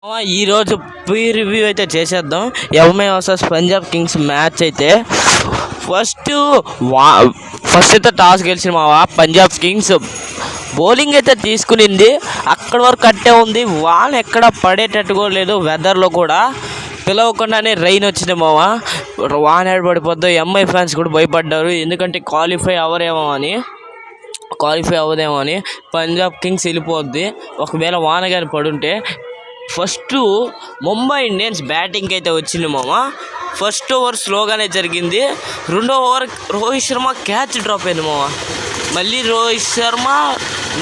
ఈరోజు pre review అయితే చేసేద్దాం. MI versus Punjab Kings match అయితే ఫస్ట్ అయితే టాస్ గెలిచిన పంజాబ్ కింగ్స్ బౌలింగ్ అయితే తీసుకునింది. అక్కడి వరకు కట్టే ఉంది. వాన ఎక్కడ పడేటట్టుగా లేదు. వెదర్లో కూడా పిలవకుండానే రైన్ వచ్చింది వాన పడిపోద్దాం. ఎంఐ ఫ్యాన్స్ కూడా భయపడ్డారు, ఎందుకంటే క్వాలిఫై అవ్వదేమో అని. పంజాబ్ కింగ్స్ వెళ్ళిపోద్ది ఒకవేళ వాన కానీ పడుంటే. ఫస్ట్ ముంబై ఇండియన్స్ బ్యాటింగ్కి అయితే వచ్చింది ఫస్ట్ ఓవర్ స్లోగానే జరిగింది. రెండో over Rohit Sharma catch drop అయింది మళ్ళీ రోహిత్ శర్మ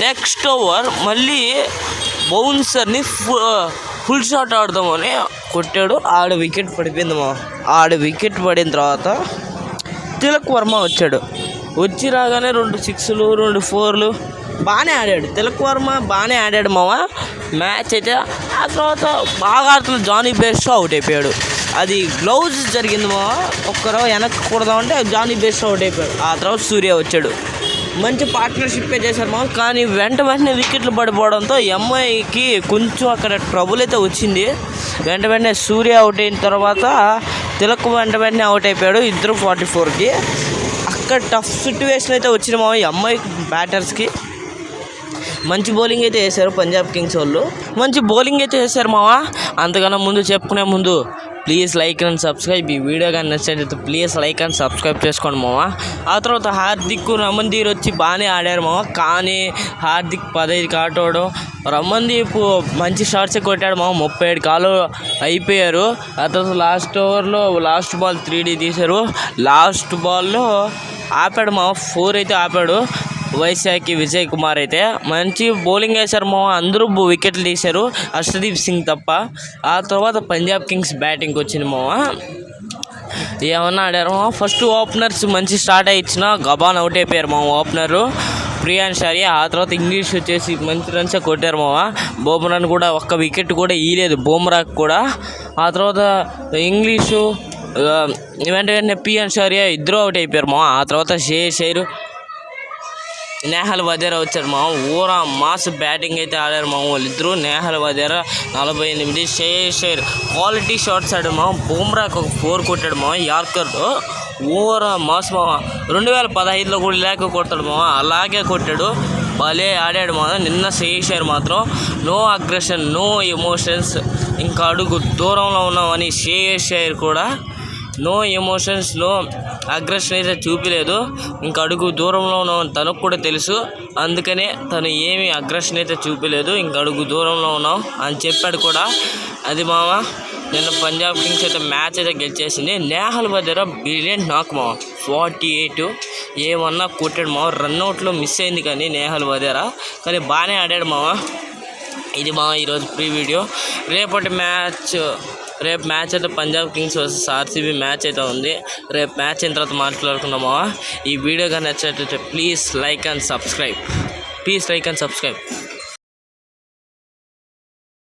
నెక్స్ట్ ఓవర్ మళ్ళీ బౌన్సర్ని ఫుల్ షాట్ ఆడదామని కొట్టాడు. వికెట్ పడిపోయింది వికెట్ పడిన తర్వాత తిలక్ వర్మ వచ్చి రాగానే 2 6లు 2 4లు బాగానే ఆడాడు. తిలక్ వర్మ బాగానే ఆడాడు మ్యాచ్ అయితే. ఆ తర్వాత బాగా ఆడుతున్న జానీ బేర్స్టో అవుట్ అయిపోయాడు. అది గ్లౌజ్ జరిగింది ఒక్కరో వెనక్కి కూడదామంటే జానీ బేర్స్టో అవుట్ అయిపోయాడు. ఆ తర్వాత సూర్య వచ్చాడు. మంచి పార్ట్నర్షిప్పే చేశారు కానీ వెంటనే వికెట్లు పడిపోవడంతో ఎంఐకి కొంచెం అక్కడ ట్రబుల్ అయితే వచ్చింది. వెంటనే సూర్య అవుట్ అయిన తర్వాత తిలక్ వెంటనే అవుట్ అయిపోయాడు. ఇద్దరు 44కి. అక్కడ టఫ్ సిట్యువేషన్ అయితే వచ్చింది ఎంఐ బ్యాటర్స్కి. మంచి బౌలింగ్ అయితే వేశారు పంజాబ్ కింగ్స్ వాళ్ళు. మంచి బౌలింగ్ అయితే వేశారు అంతకన్నా ముందు చెప్పుకునే ముందు ప్లీజ్ లైక్ అండ్ సబ్స్క్రైబ్. ఈ వీడియో కానీ నచ్చినట్లయితే ప్లీజ్ లైక్ అండ్ సబ్స్క్రైబ్ చేసుకోండి ఆ తర్వాత హార్దిక్ రమన్దీప్ వచ్చి బాగానే ఆడారు కానీ హార్దిక్ 15 ఆటోడు. రమన్దీప్ మంచి షాట్సే కొట్టాడు 37 కాలు అయిపోయారు. ఆ తర్వాత లాస్ట్ ఓవర్లో లాస్ట్ బాల్ 3D తీశారు. లాస్ట్ బాల్లో ఆపాడు 4 అయితే ఆపాడు. వైశాఖి విజయ్ కుమార్ అయితే మంచి బౌలింగ్ వేశారు అందరూ వికెట్లు తీశారు హర్షదీప్ సింగ్ తప్ప. ఆ తర్వాత పంజాబ్ కింగ్స్ బ్యాటింగ్కి వచ్చింది ఏమన్నా ఆడారు ఫస్ట్ ఓపెనర్స్ మంచి స్టార్ట్ ఇచ్చిన గబాన్ అవుట్ అయిపోయారు ఓపెనరు ప్రియాన్ షారి. ఆ తర్వాత ఇంగ్లీష్ వచ్చేసి మంచి రన్స్ కొట్టారు బూమ్రాని కూడా ఒక్క వికెట్ కూడా ఇయ్యలేదు బూమ్రాకి కూడా. ఆ తర్వాత ఇంగ్లీషు వెంటనే ప్రియాన్ షారియా ఇద్దరు అవుట్ అయిపోయారు ఆ తర్వాత షేర్ నేహల్ వదేరా వచ్చారు ఊరా మాస్ బ్యాటింగ్ అయితే ఆడారు వాళ్ళిద్దరూ. Nehal Wadhera 48, share quality shots ఆడాడు బూమ్రాకి ఒక 4 కొట్టాడు యార్కర్తో. ఊరా మాస్ 2015లో కూడా లేక కొడతాడు అలాగే కొట్టాడు. భలే ఆడాడు నిన్న షేర్ మాత్రం నో అగ్రెషన్ నో ఎమోషన్స్, ఇంకా అడుగు దూరంలో ఉన్నామని షేర్ కూడా నో ఎమోషన్స్ నో అగ్రెషన్ అయితే చూపలేదు. ఇంకా అడుగు దూరంలో ఉన్నామని తనకు కూడా తెలుసు, అందుకనే తను ఏమీ అగ్రెషన్ అయితే చూపలేదు. ఇంకా అడుగు దూరంలో ఉన్నాం అని చెప్పాడు కూడా. అది నిన్న పంజాబ్ కింగ్స్ అయితే మ్యాచ్ అయితే గెలిచేసింది. నేహల్ వదేరా బ్రిలియంట్ నాక్ 48 ఏమన్నా కొట్టాడు రన్అవుట్లో మిస్ అయింది కానీ నేహల్ వదేరా, కానీ బాగానే ఆడాడు ఇది ఈరోజు ప్రీ వీడియో. రేపు మ్యాచ్ అయితే Punjab Kings versus RCB match అయితే ఉంది. రేపు మ్యాచ్ అయిన తర్వాత మాట్లాడుకుందామా. ఈ వీడియో కానీ నచ్చినట్లయితే ప్లీజ్ లైక్ అండ్ సబ్స్క్రైబ్.